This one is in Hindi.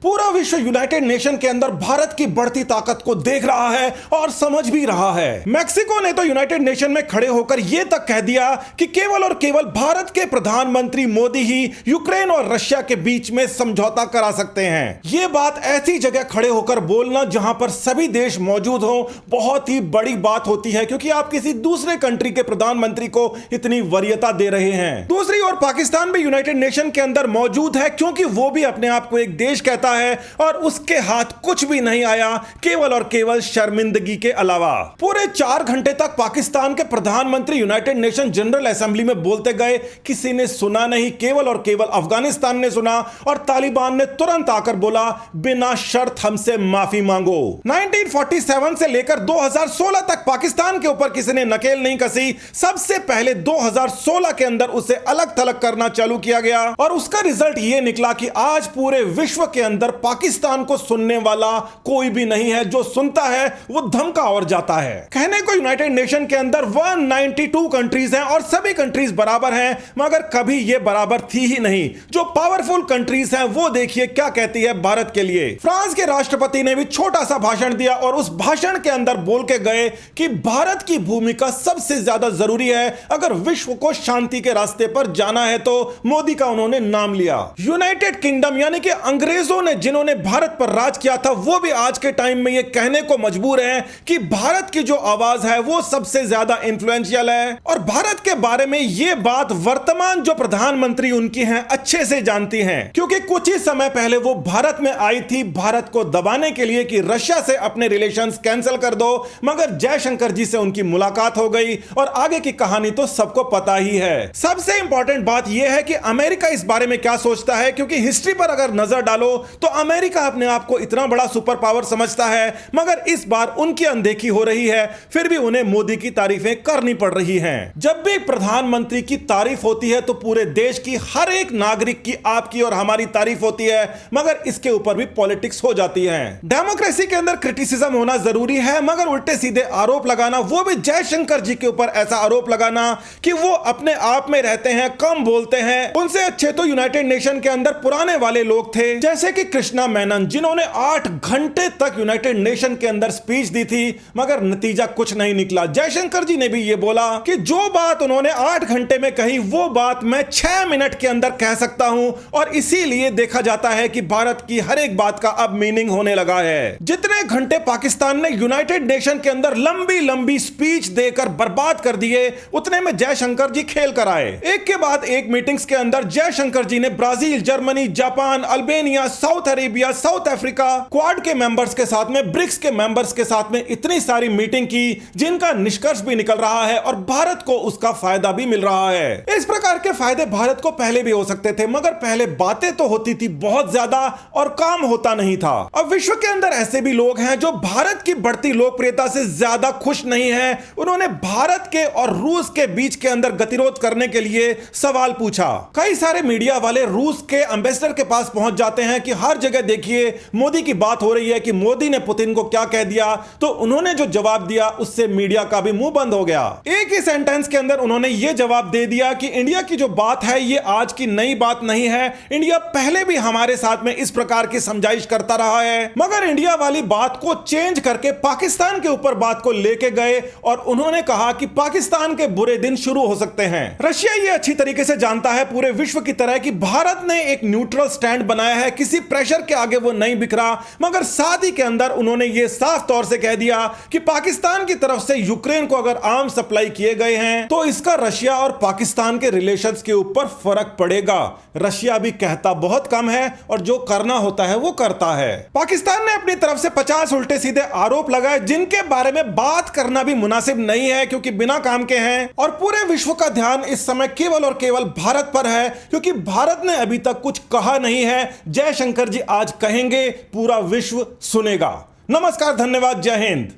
पूरा विश्व यूनाइटेड नेशन के अंदर भारत की बढ़ती ताकत को देख रहा है और समझ भी रहा है। मैक्सिको ने तो यूनाइटेड नेशन में खड़े होकर यह तक कह दिया कि केवल और केवल भारत के प्रधानमंत्री मोदी ही यूक्रेन और रशिया के बीच में समझौता करा सकते हैं। यह बात ऐसी जगह खड़े होकर बोलना जहां पर सभी देश मौजूद हो बहुत ही बड़ी बात होती है, क्योंकि आप किसी दूसरे कंट्री के प्रधानमंत्री को इतनी वरीयता दे रहे हैं। दूसरी ओर पाकिस्तान भी यूनाइटेड नेशन के अंदर मौजूद है, क्योंकि वो भी अपने आप को एक देश कहता है और उसके हाथ कुछ भी नहीं आया, केवल और केवल शर्मिंदगी के अलावा। पूरे 4 घंटे तक पाकिस्तान के प्रधानमंत्री यूनाइटेड नेशन जनरल असेंबली में बोलते गए, किसी ने सुना नहीं। केवल और केवल अफगानिस्तान ने सुना और तालिबान ने तुरंत आकर बोला, बिना शर्त हमसे माफी मांगो। 1947 से लेकर 2016 तक पाकिस्तान के ऊपर किसी ने नकेल नहीं कसी। सबसे पहले 2016 के अंदर उसे अलग थलग करना चालू किया गया और उसका रिजल्ट यह निकला कि आज पूरे विश्व के अंदर पाकिस्तान को सुनने वाला कोई भी नहीं है। जो सुनता है वो धमका और जाता है। कहने को यूनाइटेड नेशन के अंदर 192 कंट्रीज हैं और सभी कंट्रीज बराबर हैं, मगर कभी ये बराबर थी ही नहीं। जो पावरफुल कंट्रीज हैं वो देखिए क्या कहती है भारत के लिए। फ्रांस के राष्ट्रपति ने भी छोटा सा भाषण दिया और उस भाषण के अंदर बोल के गए कि भारत की भूमिका सबसे ज्यादा जरूरी है। अगर विश्व को शांति के रास्ते पर जाना है तो मोदी का उन्होंने नाम लिया। यूनाइटेड किंगडम यानी कि अंग्रेजों ने जिन्होंने भारत पर राज किया था वो भी आज के टाइम में ये कहने को मजबूर हैं कि भारत की जो आवाज है वो सबसे ज्यादा इंफ्लुएंशियल है। और भारत के बारे में ये बात वर्तमान जो प्रधानमंत्री उनकी हैं अच्छे से जानती हैं, क्योंकि कुछ ही समय पहले वो भारत में आई थी भारत को दबाने के लिए कि रशिया से अपने रिलेशंस कैंसिल कर दो, मगर जयशंकर जी से उनकी मुलाकात हो गई और आगे की कहानी तो सबको पता ही है। सबसे इंपॉर्टेंट बात यह है कि अमेरिका इस बारे में क्या सोचता है, क्योंकि हिस्ट्री पर अगर नजर डालो तो अमेरिका अपने आप को इतना बड़ा सुपर पावर समझता है, मगर इस बार उनकी अनदेखी हो रही है। फिर भी उन्हें मोदी की तारीफें करनी पड़ रही हैं। जब भी प्रधानमंत्री की तारीफ होती है तो पूरे देश की हर एक नागरिक की, आपकी और हमारी तारीफ होती है, मगर इसके ऊपर भी पॉलिटिक्स हो जाती है। डेमोक्रेसी के अंदर क्रिटिसिज्म होना जरूरी है, मगर उल्टे सीधे आरोप लगाना, वो भी जयशंकर जी के ऊपर ऐसा आरोप लगाना कि वो अपने आप में रहते हैं, कम बोलते हैं, उनसे अच्छे तो यूनाइटेड नेशन के अंदर पुराने वाले लोग थे, जैसे कि कृष्णा मेनन, जिन्होंने 8 घंटे तक यूनाइटेड नेशन के अंदर स्पीच दी थी, मगर नतीजा कुछ नहीं निकला। जयशंकर जी ने भी ये बोला कि जो बात उन्होंने 8 घंटे में कही वो बात मैं 6 मिनट के अंदर कह सकता हूं, और इसीलिए देखा जाता है कि भारत की हर एक बात का अब मीनिंग होने लगा है। जितने घंटे पाकिस्तान ने यूनाइटेड नेशन के अंदर लंबी लंबी स्पीच देकर बर्बाद कर दिए, उतने में जयशंकर जी खेल कर आए। एक के बाद एक मीटिंग्स के अंदर जयशंकर जी ने Brazil, Germany, Japan, Albania, south Arabia, south Africa, quad के मेंबर्स के साथ में, ब्रिक्स के मेंबर्स के साथ में इतनी सारी मीटिंग की जिनका निष्कर्ष भी निकल रहा है और भारत को उसका फायदा भी मिल रहा है। इस प्रकार के फायदे भारत को पहले भी हो सकते थे, मगर पहले बातें तो होती थी बहुत ज्यादा और काम होता नहीं था। अब विश्व के अंदर ऐसे भी लोग हैं जो भारत की बढ़ती लोकप्रियता से ज्यादा खुश नहीं है। उन्होंने भारत के और रूस के बीच के अंदर गतिरोध करने के लिए सवाल पूछा। कई सारे मीडिया वाले रूस के एम्बेसडर के पास पहुंच जाते हैं कि हर जगह देखिए मोदी की बात हो रही है कि मोदी ने पुतिन को क्या कह दिया, तो उन्होंने जो जवाब दिया उससे मीडिया का भी मुंह बंद हो गया। एक ही सेंटेंस के अंदर उन्होंने यह जवाब दे दिया कि इंडिया की जो बात है ये आज की नई बात नहीं है, इंडिया पहले भी हमारे साथ में इस प्रकार की समझाइश करता रहा है, मगर इंडिया वाली बात को चेंज करके पाकिस्तान के ऊपर बात को लेके गए और उन्होंने कहा कि पाकिस्तान के बुरे दिन शुरू हो सकते हैं। रशिया ये अच्छी तरीके से जानता है पूरे विश्व की तरह कि भारत ने एक न्यूट्रल स्टैंड बनाया है, किसी प्रेशर के आगे वो नहीं बिखरा, मगर साथ ही के अंदर उन्होंने ये साफ तौर से कह दिया कि पाकिस्तान की तरफ से यूक्रेन को अगर आर्म सप्लाई किए गए हैं तो इसका रशिया और पाकिस्तान के रिलेशंस के ऊपर फर्क पड़ेगा। रशिया भी कहता बहुत कम है और जो करना होता है वो करता है। पाकिस्तान ने अपनी तरफ से 50 उल्टे सीधे आरोप लगाए जिनके बारे में बात करना भी मुनासिब नहीं है, क्योंकि बिना काम के हैं, और पूरे विश्व का ध्यान इस समय केवल और केवल भारत पर है, क्योंकि भारत ने अभी तक कुछ कहा नहीं है। जयशंकर जी आज कहेंगे, पूरा विश्व सुनेगा। नमस्कार, धन्यवाद, जय हिंद।